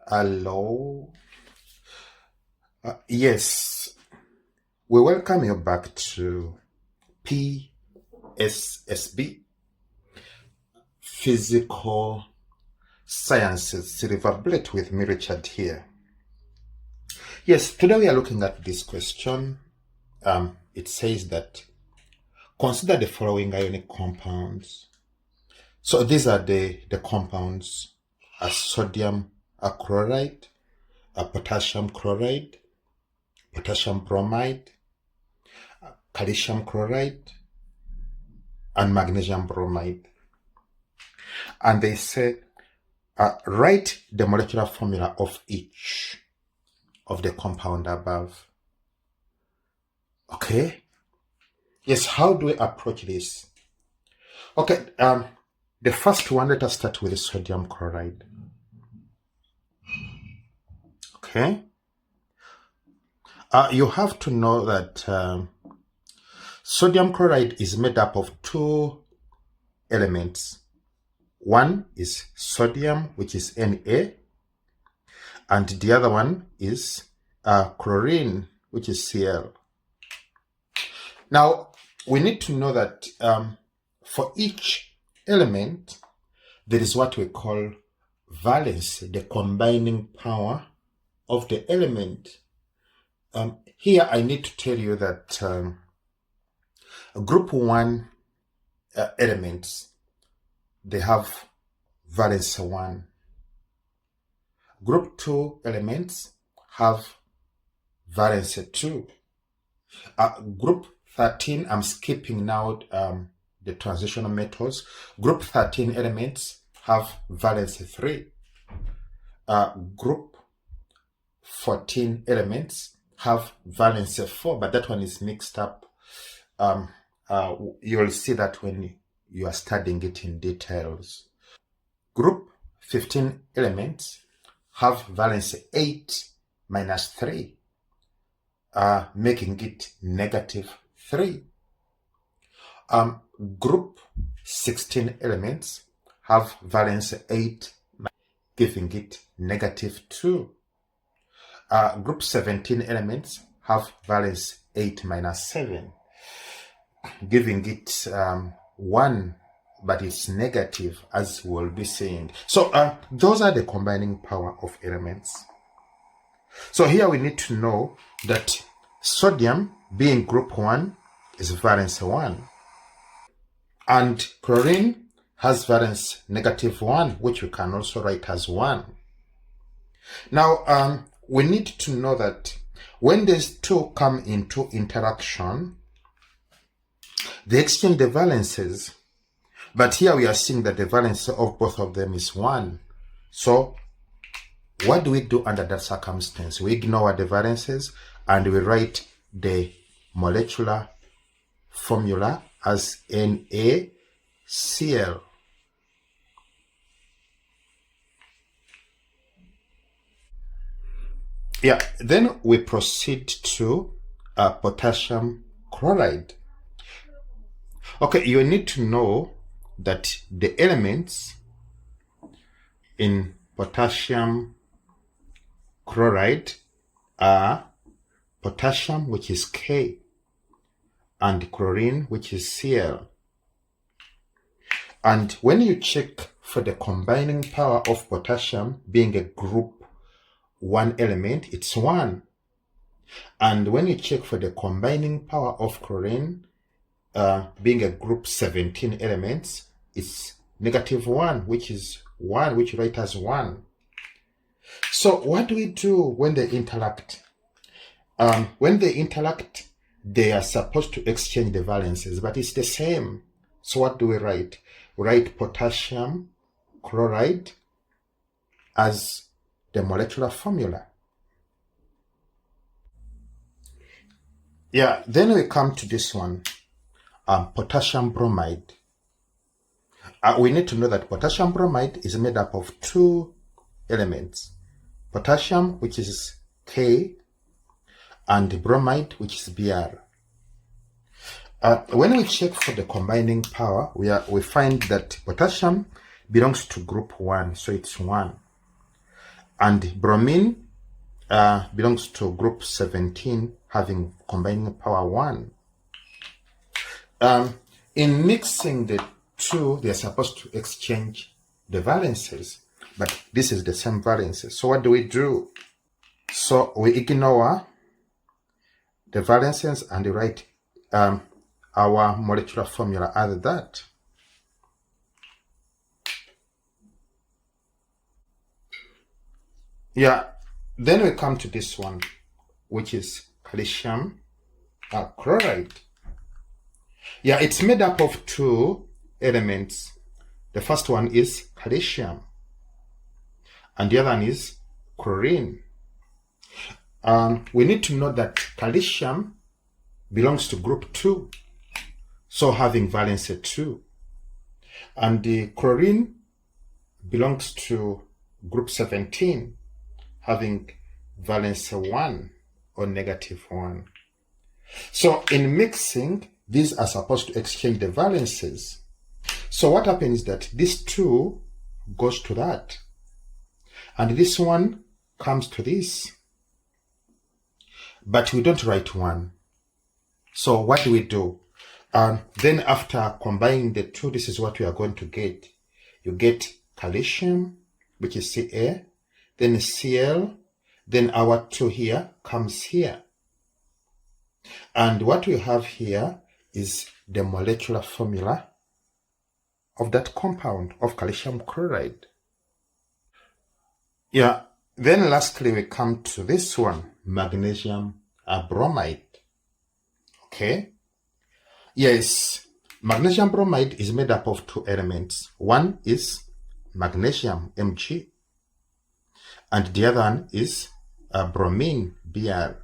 Hello. Yes, we welcome you back to PSSB, Physical Sciences Silver Bullet with me, Richard here. Yes, today we are looking at this question. It says that consider the following ionic compounds. So these are the compounds: sodium chloride, potassium chloride, potassium bromide, calcium chloride, and magnesium bromide. And they say, write the molecular formula of each of the compound above. Okay? Yes, how do we approach this? Okay, the first one, let us start with the sodium chloride. Okay? You have to know that sodium chloride is made up of two elements. One is sodium, which is Na, and the other one is chlorine, which is Cl. Now, we need to know that for each element, there is what we call valence, the combining power of the element. Here, I need to tell you that group 1 elements, they have valence 1. Group 2 elements have valence 2. Group 13, I'm skipping now the transitional metals. Group 13 elements have valence 3. Group 14 elements have valence 4, but that one is mixed up. You'll see that when you are studying it in details. Group 15 elements have valence 8 minus 3, making it negative 3. Group 16 elements have valence 8, giving it negative 2. Group 17 elements have valence 8 minus 7, giving it 1, but it's negative, as we'll be seeing. So those are the combining power of elements. So here we need to know that sodium, being group 1, is valence 1. And chlorine has valence negative 1, which we can also write as 1. Now, we need to know that when these two come into interaction, they exchange the valences. But here we are seeing that the valence of both of them is 1. So what do we do under that circumstance? We ignore the valences and we write the molecular formula as NaCl. Yeah, then we proceed to potassium chloride. Okay, you need to know that the elements in potassium chloride are potassium, which is K, and chlorine, which is Cl. And when you check for the combining power of potassium, being a group 1 element, it's 1. And when you check for the combining power of chlorine, being a group 17 elements, it's negative 1, which is 1, which you write as 1. So what do we do when they interact? When they interact, they are supposed to exchange the valences, but it's the same. So what do we write? We write potassium chloride as the molecular formula. Yeah, then we come to this one, potassium bromide. We need to know that potassium bromide is made up of two elements: potassium, which is K, and bromide, which is Br. When we check for the combining power, we find that potassium belongs to group 1, so it's 1. And bromine belongs to group 17, having combining power 1. In mixing the two, they're supposed to exchange the valences, but this is the same valences. So what do? So we ignore the valences and write our molecular formula as that. Yeah, then we come to this one, which is calcium chloride. Yeah, it's made up of two elements. The first one is calcium, and the other one is chlorine. We need to know that calcium belongs to group 2, so having valence 2. And the chlorine belongs to group 17, having valence 1 or negative 1. So in mixing, these are supposed to exchange the valences. So what happens is that this 2 goes to that, and this one comes to this. But we don't write 1. So what do? Then after combining the 2, this is what we are going to get. You get calcium, which is Ca, then Cl, then our 2 here comes here. And what we have here is the molecular formula of that compound of calcium chloride. Yeah, then lastly we come to this one, magnesium bromide. Okay? Yes, magnesium bromide is made up of 2 elements. One is magnesium, Mg, and the other one is bromine, Br.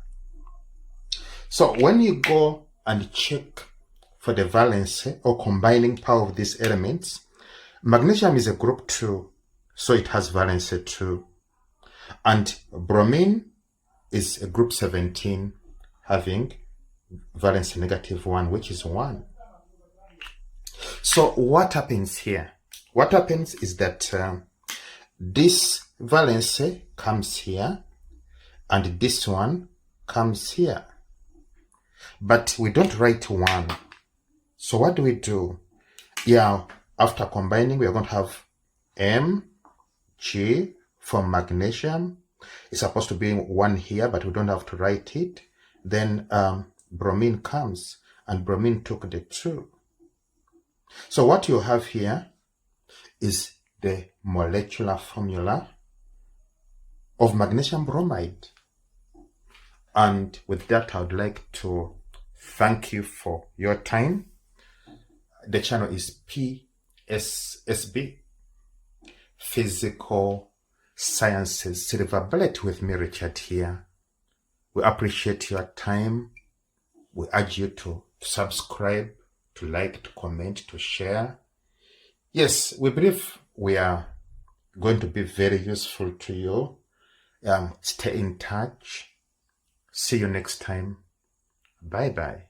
So when you go and check for the valence or combining power of these elements, magnesium is a group 2, so it has valence 2. And bromine is a group 17, having valence negative 1, which is 1. So what happens here? What happens is that this valence comes here, and this one comes here. But we don't write 1. So what do? Yeah, after combining, we are going to have Mg for magnesium. It's supposed to be 1 here, but we don't have to write it. Then bromine comes, and bromine took the 2. So what you have here is the molecular formula of magnesium bromide. And with that, I would like to thank you for your time. The channel is PSSB, Physical Sciences Silver Bullet, with me, Richard, here. We appreciate your time. We urge you to subscribe, to like, to comment, to share. Yes, we believe we are going to be very useful to you. Stay in touch. See you next time. Bye-bye.